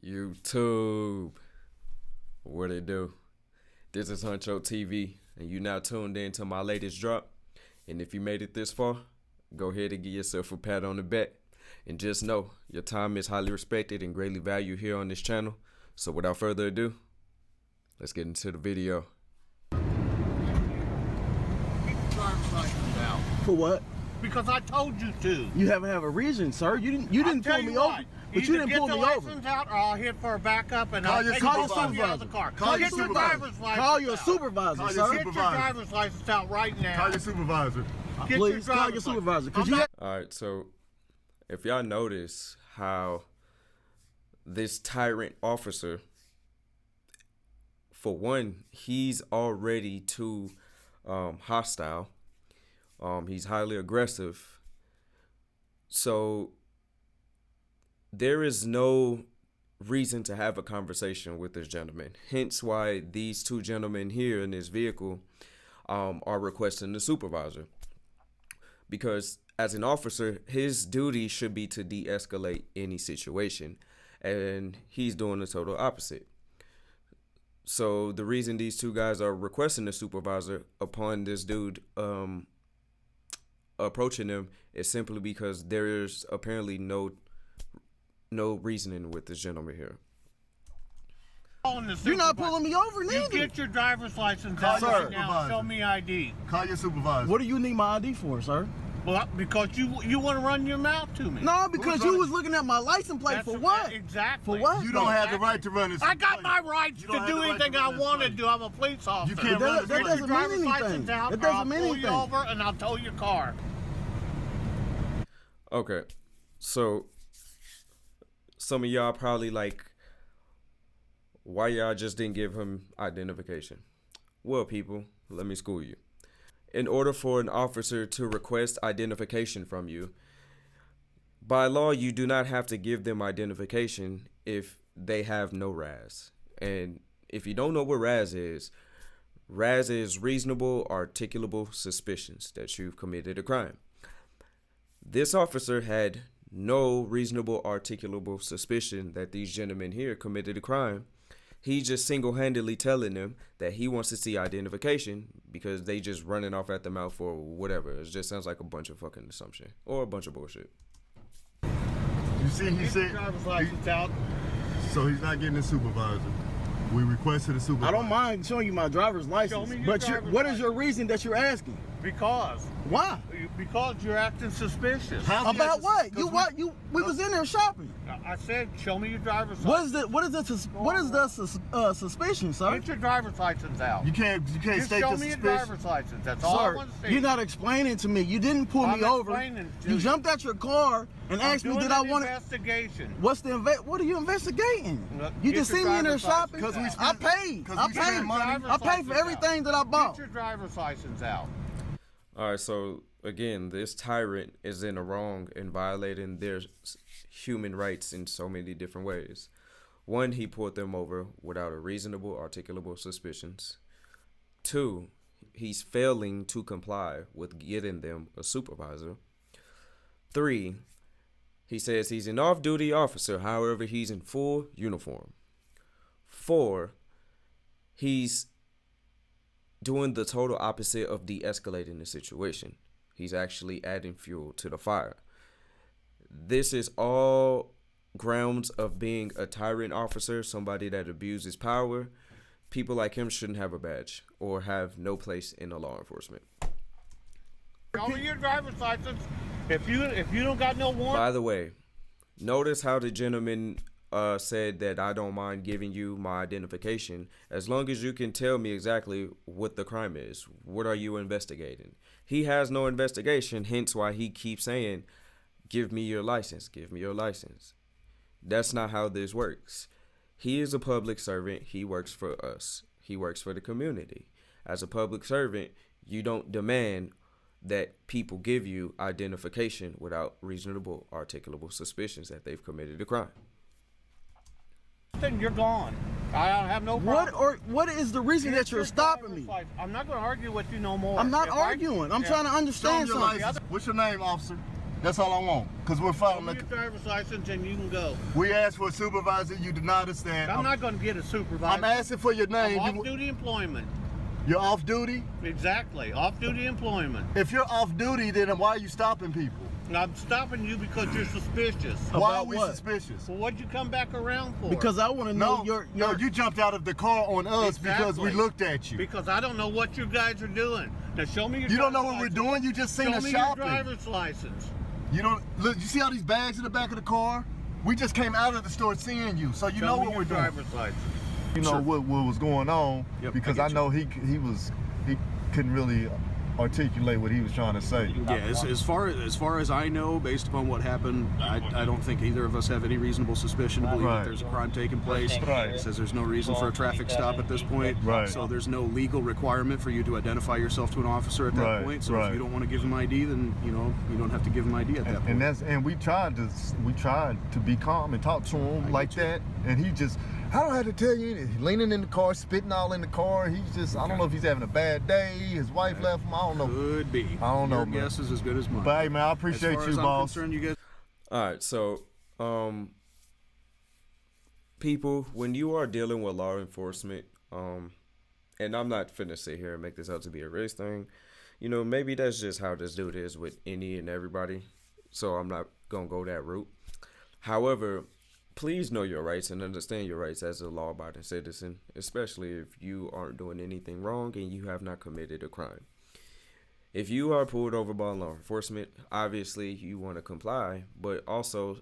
YouTube, what it do? This is Huncho TV, and you now tuned in to my latest drop. And if you made it this far, go ahead and give yourself a pat on the back. And just know, your time is highly respected and greatly valued here on this channel. So without further ado, let's get into the video. Keep your driver's license out. For what? Because I told you to. You haven't have a reason, sir. You didn't pull me over. But you didn't pull me over. Get the license out, or I'll hit for a backup and I'll take your you out of the car. Get your driver's license out. Call your supervisor, sir. Get your driver's license out right now. Call your supervisor. Please call your supervisor. Alright, so if y'all notice how this Tyrant officer, for one, he's already too hostile. He's highly aggressive. So there is no reason to have a conversation with this gentleman. Hence why these two gentlemen here in this vehicle are requesting the supervisor. Because as an officer, his duty should be to de-escalate any situation. And he's doing the total opposite. So the reason these two guys are requesting the supervisor upon this dude approaching them is simply because there is apparently no reasoning with this gentleman here. You're not pulling me over, neither. You get your driver's license out right now. Show me ID. Call your supervisor. What do you need my ID for, sir? Well, because you want to run your mouth to me. No, because you was looking at my license plate. For what? Exactly. For what? You don't have the right to run this. I got my rights to do anything I want to do. I'm a police officer. You can't run that doesn't mean anything. That doesn't mean anything. I'll pull you over and I'll tow your car. Okay, so some of y'all probably like, why y'all just didn't give him identification? Well, people, let me school you. In order for an officer to request identification from you, by law, you do not have to give them identification if they have no RAS. And if you don't know what RAS is reasonable, articulable suspicions that you've committed a crime. This officer had no reasonable, articulable suspicion that these gentlemen here committed a crime. He's just single-handedly telling them that he wants to see identification because they just running off at the mouth for whatever. It just sounds like a bunch of fucking assumption or a bunch of bullshit. You see, he said driver's license out. So he's not getting a supervisor. We requested a supervisor. I don't mind showing you my driver's license, but what is your reason that you're asking? Because. Why? Because you're acting suspicious. About what? We was in there shopping. I said, show me your driver's license. What is the suspicion, sir? Get your driver's license out. You can't Just state show the me your suspicion. driver's license. That's all I want to see. You're not explaining to me. You didn't pull me over. You jumped out your car and asked me, did I want to? Investigation. What are you investigating? You just see me in there shopping. I paid for everything that I bought. Get your driver's license out. All right, so again, this Tyrant is in the wrong and violating their human rights in so many different ways. One, he pulled them over without a reasonable, articulable suspicions. Two, he's failing to comply with getting them a supervisor. Three, he says he's an off-duty officer, however, he's in full uniform. Four, he's doing the total opposite of de-escalating the situation. He's actually adding fuel to the fire. This is all grounds of being a tyrant officer, somebody that abuses power. People like him shouldn't have a badge or have no place in the law enforcement. Show me your driver's license. If you don't got no warrant. By the way, notice how the gentleman said that I don't mind giving you my identification as long as you can tell me exactly what the crime is. What are you investigating? He has no investigation, hence why he keeps saying, give me your license, give me your license. That's not how this works. He is a public servant. He works for us. He works for the community. As a public servant, you don't demand that people give you identification without reasonable, articulable suspicions that they've committed a crime. Then you're gone. I have no problem. What is the reason that you're stopping me? I'm not going to argue with you no more. I'm not arguing. I'm trying to understand something. What's your name, officer? That's all I want. Because we're Show following me your driver's license and you can go. We asked for a supervisor. You denied us that. I'm not going to get a supervisor. I'm asking for your name. I'm off-duty employment. You're off duty? Exactly. Off-duty employment. If you're off duty, then why are you stopping people? I'm stopping you because you're suspicious. Why are we suspicious? Well, what'd you come back around for? Because I want to know No, you jumped out of the car on us because we looked at you. Because I don't know what you guys are doing. Now show me your You don't know what we're doing? You just seen us shopping. Show me your driver's license. You don't look. You see all these bags in the back of the car? We just came out of the store seeing you, so you know what we're doing. Driver's license. You know what was going on because I know he couldn't really articulate what he was trying to say. Yeah, as far as I know, based upon what happened, I don't think either of us have any reasonable suspicion to believe that there's a crime taking place. Right. It says there's no reason for a traffic stop at this point. Right. So there's no legal requirement for you to identify yourself to an officer at that point. So if you don't want to give him ID, then you don't have to give him ID at that point. And we tried to be calm and talk to him like that, and he just. I don't have to tell you anything. He's leaning in the car, spitting all in the car. He's just, I don't know if he's having a bad day. His wife left him. I don't know. Could be. I don't know, Your man. guess is as good as mine. But hey, man, I appreciate you, boss. As far as I'm concerned, you guys. All right, so people, when you are dealing with law enforcement, and I'm not finna sit here and make this out to be a race thing, you know, maybe that's just how this dude is with any and everybody. So I'm not gonna go that route. However, please know your rights and understand your rights as a law-abiding citizen, especially if you aren't doing anything wrong and you have not committed a crime. If you are pulled over by law enforcement, obviously you want to comply, but also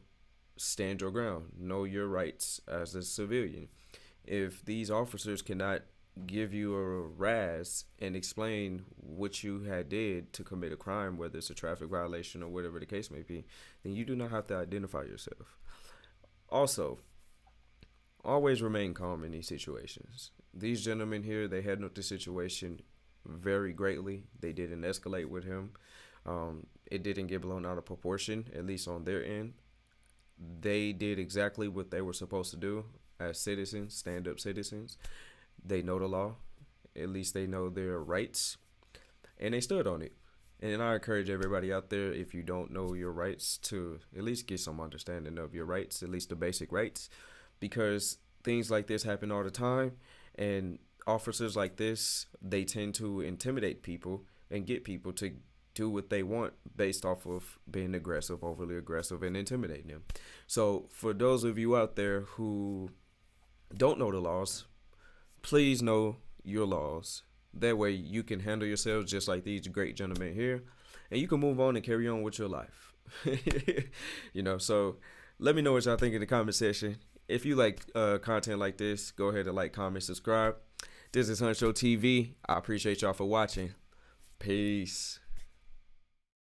stand your ground. Know your rights as a civilian. If these officers cannot give you a razz and explain what you had did to commit a crime, whether it's a traffic violation or whatever the case may be, then you do not have to identify yourself. Also, always remain calm in these situations. These gentlemen here, they handled the situation very greatly. They didn't escalate with him. It didn't get blown out of proportion, at least on their end. They did exactly what they were supposed to do as citizens, stand-up citizens. They know the law. At least they know their rights. And they stood on it. And I encourage everybody out there, if you don't know your rights, to at least get some understanding of your rights, at least the basic rights, because things like this happen all the time, and officers like this, they tend to intimidate people and get people to do what they want based off of being aggressive, overly aggressive, and intimidating them. So for those of you out there who don't know the laws, please know your laws. That way you can handle yourselves just like these great gentlemen here, and you can move on and carry on with your life. You know, so let me know what y'all think in the comment section. If you like content like this, go ahead and like, comment, subscribe. This is Hunt Show TV. I appreciate y'all for watching. Peace.